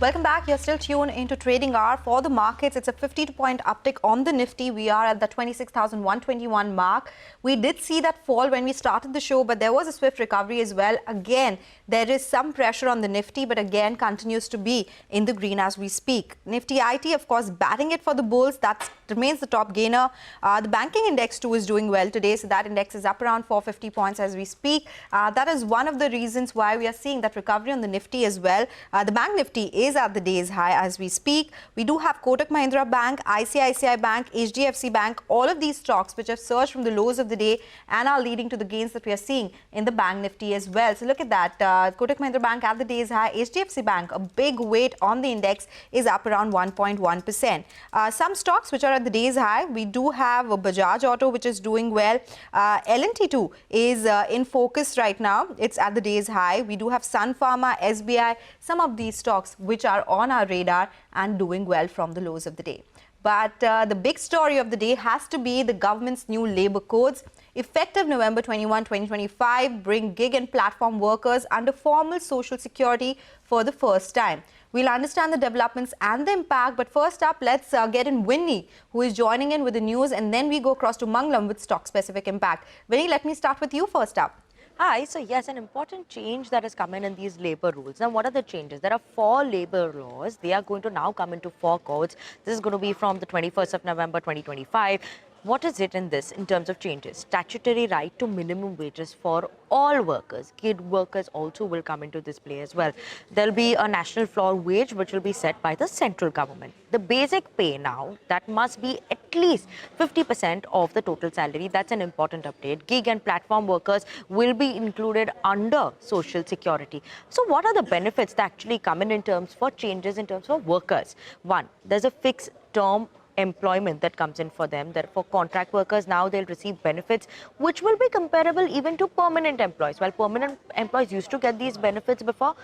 Welcome back. You're still tuned into Trading Hour. For the markets, it's a 52-point uptick on the Nifty. We are at the 26,121 mark. We did see that fall when we started the show, but there was a swift recovery as well. Again, there is some pressure on the Nifty, but again continues to be in the green as we speak. Nifty IT, of course, batting it for the bulls. That remains the top gainer. The banking index too is doing well today, so that index is up around 450 points as we speak. That is one of the reasons why we are seeing that recovery on the Nifty as well. The Bank Nifty is at the day's high as we speak. We do have Kotak Mahindra Bank, ICICI Bank, HDFC Bank, all of these stocks which have surged from the lows of the day and are leading to the gains that we are seeing in the Bank Nifty as well. So look at that. Kotak Mahindra Bank at the day's high, HDFC Bank, a big weight on the index, is up around 1.1%. Some stocks which are at the day's high, we do have Bajaj Auto, which is doing well. L&T too is in focus right now. It's at the day's high. We do have Sun Pharma, SBI, some of these stocks which are on our radar and doing well from the lows of the day. But the big story of the day has to be the government's new labour codes. Effective November 21, 2025, bring gig and platform workers under formal social security for the first time. We'll understand the developments and the impact, but first up, let's get in Winnie, who is joining in with the news, and then we go across to Mangalam with stock-specific impact. Winnie, let me start with you first up. Hi, so yes, an important change that has come in these labour rules. Now, what are the changes? There are 4 labour laws. They are going to now come into 4 codes. This is going to be from the 21st of November 2025. What is it in this in terms of changes? Statutory right to minimum wages for all workers. Gig workers also will come into this play as well. There will be a national floor wage which will be set by the central government. The basic pay now, that must be at least 50% of the total salary. That's an important update. Gig and platform workers will be included under Social Security. So what are the benefits that actually come in terms for changes in terms of workers? One, there's a fixed term employment that comes in for them. Therefore, contract workers now they'll receive benefits which will be comparable even to permanent employees. While permanent employees used to get these benefits before,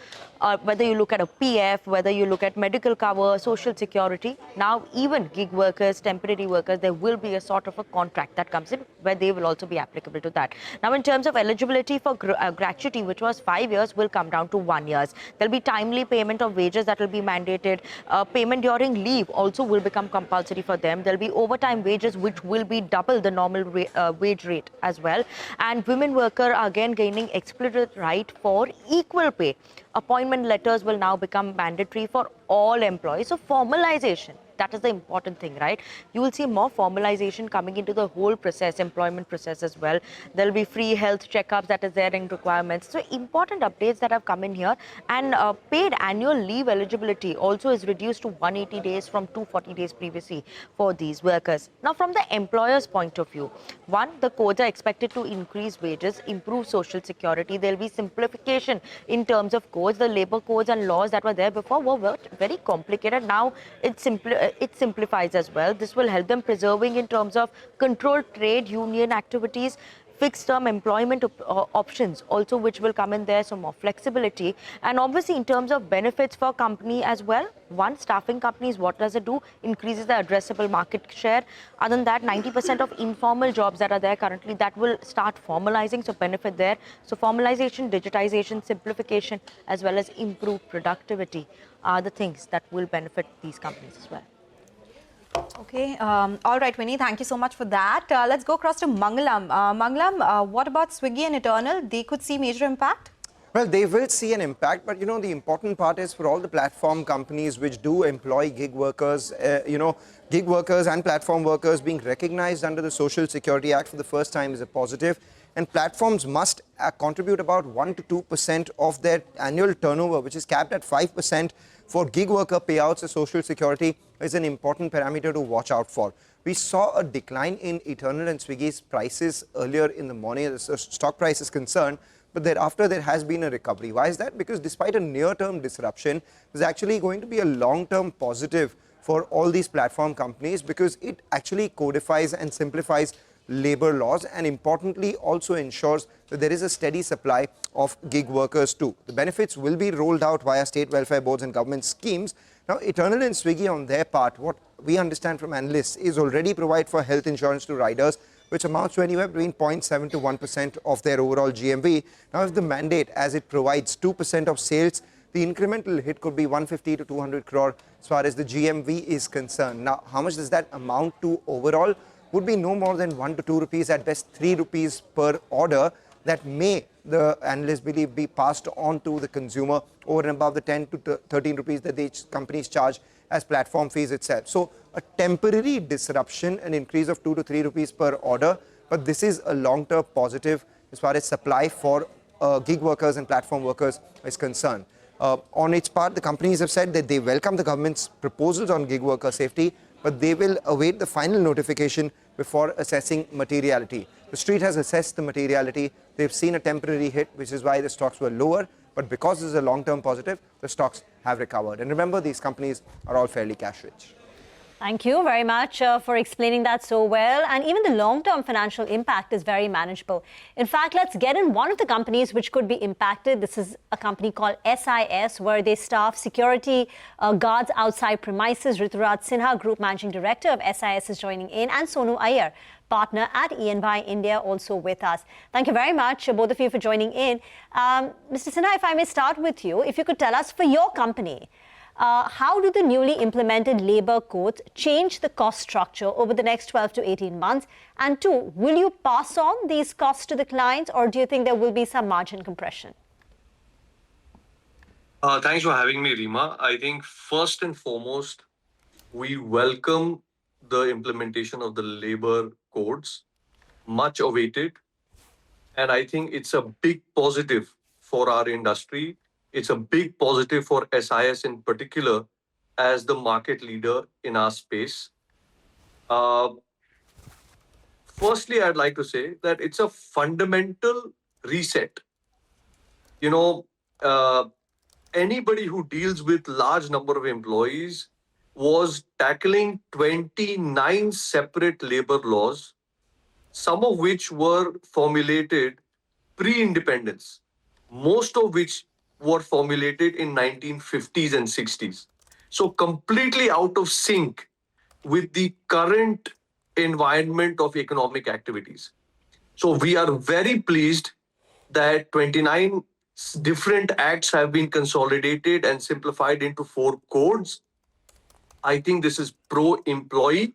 whether you look at a PF, whether you look at medical cover, social security, now even gig workers, temporary workers, there will be a sort of a contract that comes in where they will also be applicable to that. Now, in terms of eligibility for gratuity, which was 5 years, will come down to 1 year. There'll be timely payment of wages that will be mandated. Payment during leave also will become compulsory for them. There'll be overtime wages which will be double the normal wage rate as well. And women workers are again gaining explicit right for equal pay. Appointment letters will now become mandatory for all employees. So formalization, that is the important thing, right? You will see more formalization coming into the whole process, employment process as well. There will be free health checkups that is there in requirements. So important updates that have come in here. And paid annual leave eligibility also is reduced to 180 days from 240 days previously for these workers. Now, from the employer's point of view, one, the codes are expected to increase wages, improve social security. There will be simplification in terms of codes. The labor codes and laws that were there before were very complicated. Now, it simplifies as well. This will help them preserving in terms of controlled trade union activities, fixed term employment options also which will come in there, so more flexibility. And obviously in terms of benefits for company as well, one, staffing companies, what does it do? Increases the addressable market share. Other than that, 90% of informal jobs that are there currently, that will start formalizing, so benefit there. So formalization, digitization, simplification, as well as improved productivity are the things that will benefit these companies as well. Okay. All right, Winnie, thank you so much for that. Let's go across to Mangalam. Mangalam, what about Swiggy and Eternal? They could see major impact? Well, they will see an impact, but, the important part is for all the platform companies which do employ gig workers, gig workers and platform workers being recognized under the Social Security Act for the first time is a positive. And platforms must contribute about 1 to 2% of their annual turnover, which is capped at 5% for gig worker payouts. The Social Security is an important parameter to watch out for. We saw a decline in Eternal and Swiggy's prices earlier in the morning as the stock price is concerned, but thereafter there has been a recovery. Why is that? Because despite a near-term disruption, there's actually going to be a long-term positive for all these platform companies because it actually codifies and simplifies labor laws and importantly also ensures that there is a steady supply of gig workers too. The benefits will be rolled out via state welfare boards and government schemes. Now, Eternal and Swiggy on their part, what we understand from analysts is already provide for health insurance to riders, which amounts to anywhere between 0.7 to 1% of their overall GMV. Now, if the mandate, as it provides 2% of sales the incremental hit could be 150 to 200 crore as far as the GMV is concerned. Now, how much does that amount to overall? Would be no more than 1 to 2 rupees, at best 3 rupees per order, that may, the analysts believe, be passed on to the consumer over and above the 10 to 13 rupees that the companies charge as platform fees itself. So a temporary disruption, an increase of 2 to 3 rupees per order, but this is a long-term positive as far as supply for gig workers and platform workers is concerned. On its part, the companies have said that they welcome the government's proposals on gig worker safety, but they will await the final notification before assessing materiality. The street has assessed the materiality. They've seen a temporary hit, which is why the stocks were lower. But because this is a long-term positive, the stocks have recovered. And remember, these companies are all fairly cash-rich. Thank you very much for explaining that so well. And even the long-term financial impact is very manageable. In fact, let's get in one of the companies which could be impacted. This is a company called SIS, where they staff security guards outside premises. Rituraj Sinha, Group Managing Director of SIS, is joining in, and Sonu Iyer, partner at EY India, also with us. Thank you very much, both of you, for joining in. Mr. Sinha, if I may start with you, if you could tell us, for your company, how do the newly implemented labour codes change the cost structure over the next 12 to 18 months? And two, will you pass on these costs to the clients, or do you think there will be some margin compression? Thanks for having me, Rima. I think first and foremost, we welcome the implementation of the labour codes, much awaited. And I think it's a big positive for our industry. It's a big positive for SIS in particular as the market leader in our space. Firstly, I'd like to say that it's a fundamental reset. You know, anybody who deals with large number of employees was tackling 29 separate labor laws, some of which were formulated pre-independence, most of which were formulated in 1950s and 60s. So completely out of sync with the current environment of economic activities. So we are very pleased that 29 different acts have been consolidated and simplified into 4 codes. I think this is pro-employee,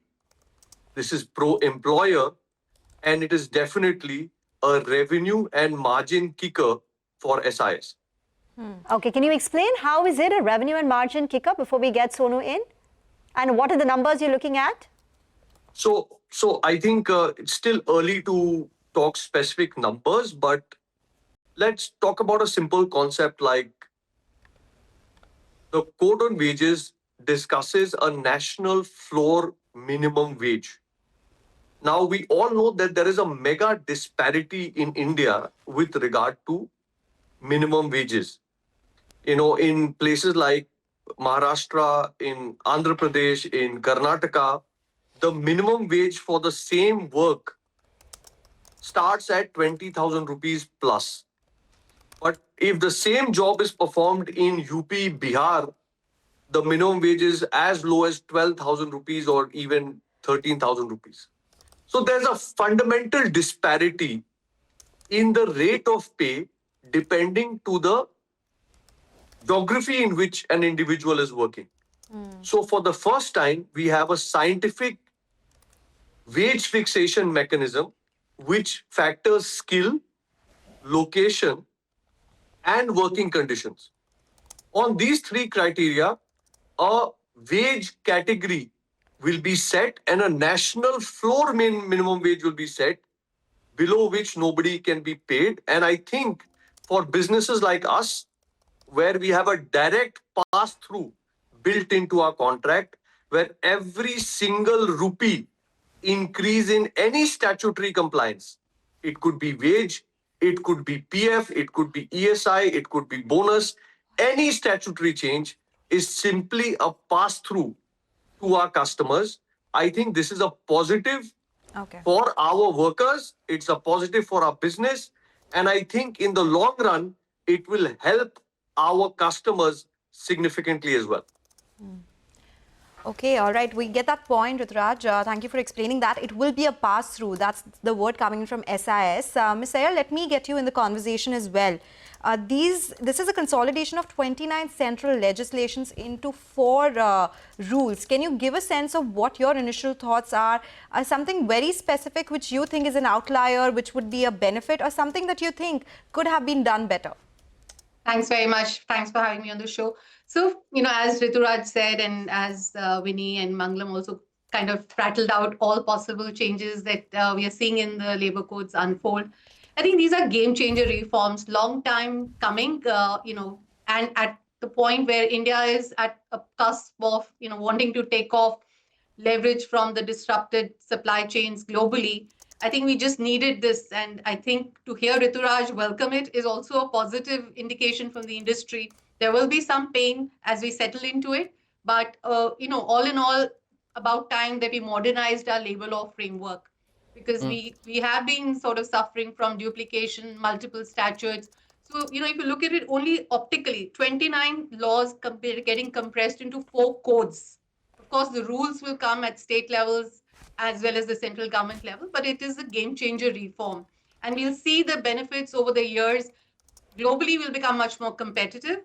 this is pro-employer, and it is definitely a revenue and margin kicker for SIS. Okay, can you explain how is it a revenue and margin kicker before we get Sonu in? And what are the numbers you're looking at? So I think it's still early to talk specific numbers, but let's talk about a simple concept like the Code on Wages discusses a national floor minimum wage. Now, we all know that there is a mega disparity in India with regard to minimum wages. You know, in places like Maharashtra, in Andhra Pradesh, in Karnataka, the minimum wage for the same work starts at 20,000 rupees plus. But if the same job is performed in UP, Bihar, the minimum wage is as low as 12,000 rupees or even 13,000 rupees. So there's a fundamental disparity in the rate of pay depending to the geography in which an individual is working. So for the first time, we have a scientific wage fixation mechanism which factors skill, location, and working conditions. On these 3 criteria, a wage category will be set and a national floor minimum wage will be set, below which nobody can be paid. And I think for businesses like us, where we have a direct pass-through built into our contract, where every single rupee increase in any statutory compliance, it could be wage, it could be PF, it could be ESI, it could be bonus, any statutory change is simply a pass-through to our customers. I think this is a positive for our workers, it's a positive for our business, and I think in the long run, it will help our customers significantly as well. Okay, all right. We get that point, Rituraj. Thank you for explaining that. It will be a pass-through. That's the word coming from SIS. Ms. Iyer, let me get you in the conversation as well. This is a consolidation of 29 central legislations into 4 rules. Can you give a sense of what your initial thoughts are? Something very specific which you think is an outlier, which would be a benefit, or something that you think could have been done better? Thanks very much. Thanks for having me on the show. So, as Rituraj said, and as Vinny and Mangalam also kind of prattled out all possible changes that we are seeing in the labor codes unfold, I think these are game changer reforms, long time coming, and at the point where India is at a cusp of, wanting to take off leverage from the disrupted supply chains globally. I think we just needed this. And I think to hear Rituraj welcome it is also a positive indication from the industry. There will be some pain as we settle into it. But, all in all, about time that we modernized our labor law framework because we have been sort of suffering from duplication, multiple statutes. So, if you look at it only optically, 29 laws getting compressed into 4 codes. Of course, the rules will come at state levels as well as the central government level, but it is a game changer reform. And we'll see the benefits over the years. Globally, we'll become much more competitive.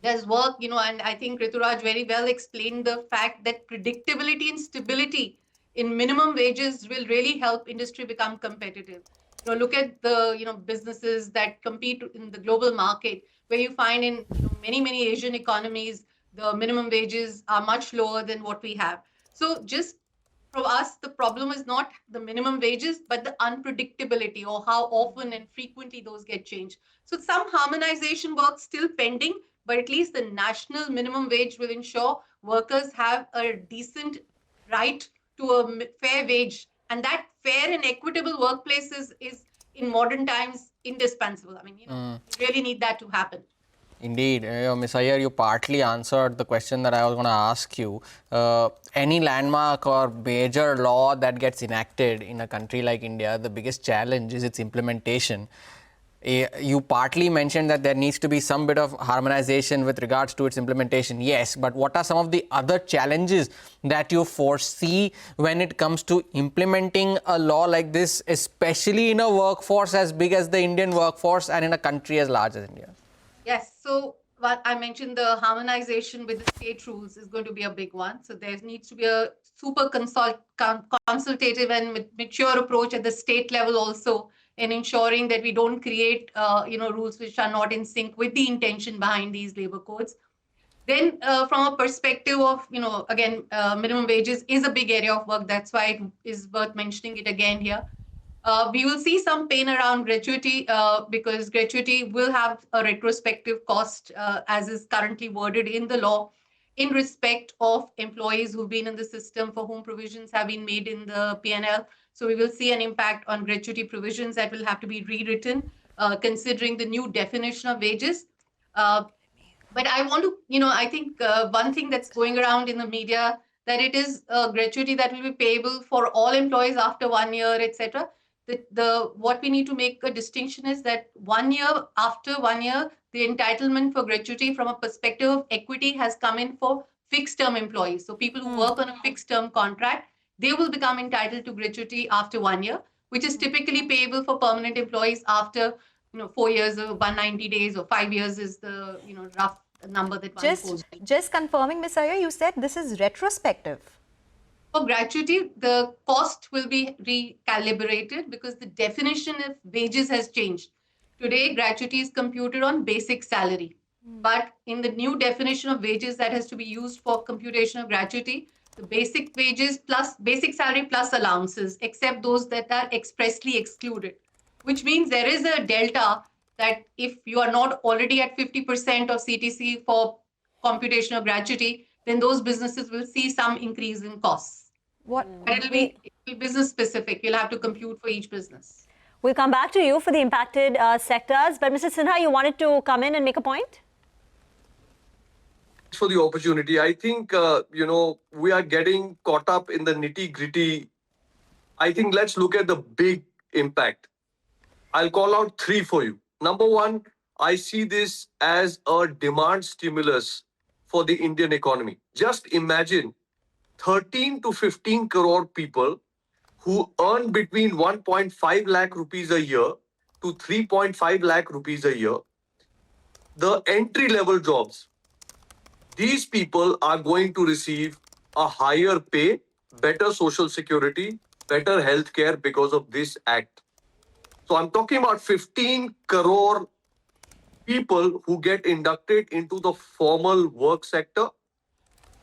There's work, and I think Rituraj very well explained the fact that predictability and stability in minimum wages will really help industry become competitive. Look at the businesses that compete in the global market, where you find in many Asian economies the minimum wages are much lower than what we have. So just for us, the problem is not the minimum wages, but the unpredictability or how often and frequently those get changed. So some harmonization work still pending, but at least the national minimum wage will ensure workers have a decent right to a fair wage. And that fair and equitable workplaces is in modern times indispensable. I mean, we really need that to happen. Indeed. Ms. Iyer, you partly answered the question that I was going to ask you. Any landmark or major law that gets enacted in a country like India, the biggest challenge is its implementation. You partly mentioned that there needs to be some bit of harmonization with regards to its implementation. Yes, but what are some of the other challenges that you foresee when it comes to implementing a law like this, especially in a workforce as big as the Indian workforce and in a country as large as India? Yes. So what I mentioned, the harmonization with the state rules is going to be a big one. So there needs to be a super consultative and mature approach at the state level also in ensuring that we don't create, rules which are not in sync with the intention behind these labor codes. Then from a perspective of, again, minimum wages is a big area of work. That's why it is worth mentioning it again here. We will see some pain around gratuity because gratuity will have a retrospective cost as is currently worded in the law in respect of employees who've been in the system for whom provisions have been made in the P&L. So we will see an impact on gratuity provisions that will have to be rewritten considering the new definition of wages. But I want to, I think one thing that's going around in the media that it is gratuity that will be payable for all employees after 1 year, etc. What we need to make a distinction is that 1 year, after 1 year, the entitlement for gratuity from a perspective of equity has come in for fixed term employees. So people who work on a fixed term contract, they will become entitled to gratuity after 1 year, which is typically payable for permanent employees after 4 years or 190 days or 5 years is the rough number that one goes. Just confirming, Ms. Iyer, you said this is retrospective. For gratuity, the cost will be recalibrated because the definition of wages has changed. Today, gratuity is computed on basic salary. But in the new definition of wages that has to be used for computation of gratuity, the basic wages plus basic salary plus allowances, except those that are expressly excluded, which means there is a delta that if you are not already at 50% of CTC for computation of gratuity, then those businesses will see some increase in costs. But it'll be business specific. You'll have to compute for each business. We'll come back to you for the impacted sectors. But Mr. Sinha, you wanted to come in and make a point? Thanks for the opportunity. I think, we are getting caught up in the nitty gritty. I think let's look at the big impact. I'll call out 3 for you. Number 1, I see this as a demand stimulus for the Indian economy. Just imagine 13 to 15 crore people who earn between 1.5 lakh rupees a year to 3.5 lakh rupees a year, the entry level jobs, these people are going to receive a higher pay, better social security, better healthcare because of this act. So I'm talking about 15 crore people who get inducted into the formal work sector,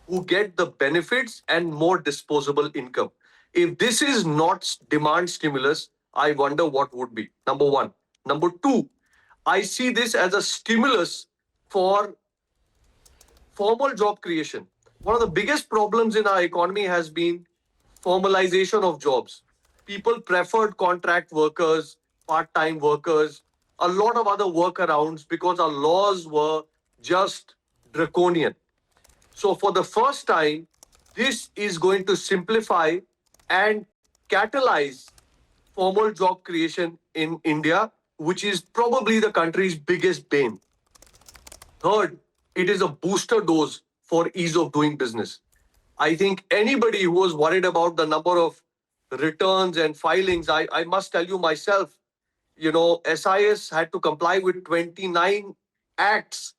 who get the benefits and more disposable income. If this is not demand stimulus, I wonder what would be. Number one. Number two, I see this as a stimulus for formal job creation. One of the biggest problems in our economy has been formalization of jobs. People preferred contract workers, part-time workers, a lot of other workarounds because our laws were just draconian. So for the first time, this is going to simplify and catalyze formal job creation in India, which is probably the country's biggest bane. Third, it is a booster dose for ease of doing business. I think anybody who was worried about the number of returns and filings, I must tell you myself, SIS had to comply with 29 acts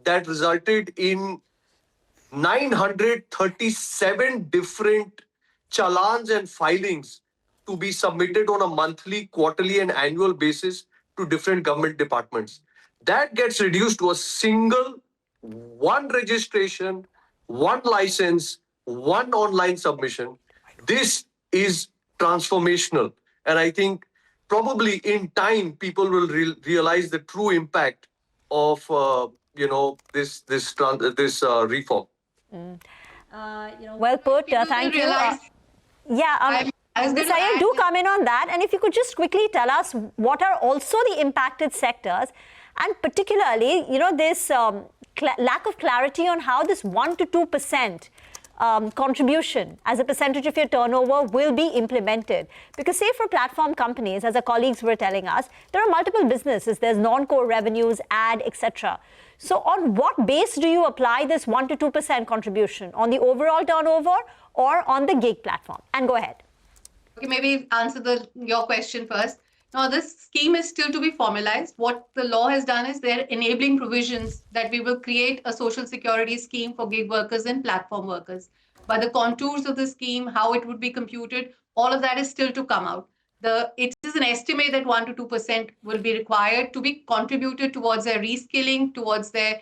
that resulted in 937 different challans and filings to be submitted on a monthly, quarterly, and annual basis to different government departments. That gets reduced to a single one registration, one license, one online submission. This is transformational. And I think probably in time, people will realize the true impact of this reform. Well put. People Thank you. realize- Yeah, I was Ms. going to Iyer, add- do come in on that. And if you could just quickly tell us what are also the impacted sectors, and particularly, this lack of clarity on how this 1 to 2% contribution as a percentage of your turnover will be implemented. Because say for platform companies, as our colleagues were telling us, there are multiple businesses. There's non-core revenues, ad, etc. So on what base do you apply this 1 to 2% contribution? On the overall turnover or on the gig platform? And go ahead. Okay, maybe answer your question first. Now, this scheme is still to be formalized. What the law has done is they're enabling provisions that we will create a social security scheme for gig workers and platform workers. But the contours of the scheme, how it would be computed, all of that is still to come out. It is an estimate that 1 to 2% will be required to be contributed towards their reskilling, towards the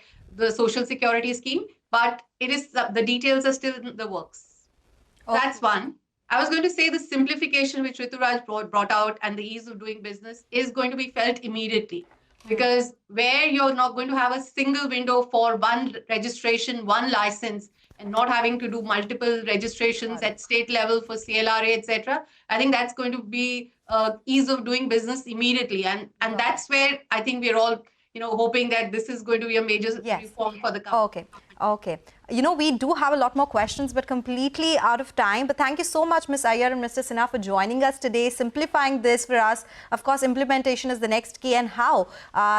social security scheme. But the details are still in the works. Okay. That's one. I was going to say the simplification which Rituraj brought out and the ease of doing business is going to be felt immediately, because where you're not going to have a single window for one registration, one license, and not having to do multiple registrations at state level for CLRA, etc. I think that's going to be ease of doing business immediately, and that's where I think we're all hoping that this is going to be a major reform for the company. Okay. We do have a lot more questions, but completely out of time. But thank you so much, Ms. Iyer and Mr. Sinha, for joining us today, simplifying this for us. Of course, implementation is the next key, and how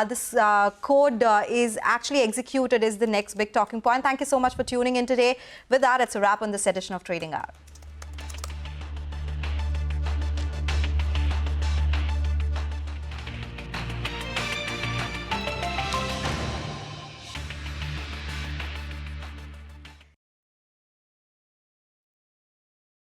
this code is actually executed is the next big talking point. Thank you so much for tuning in today. With that, it's a wrap on this edition of Trading Hour.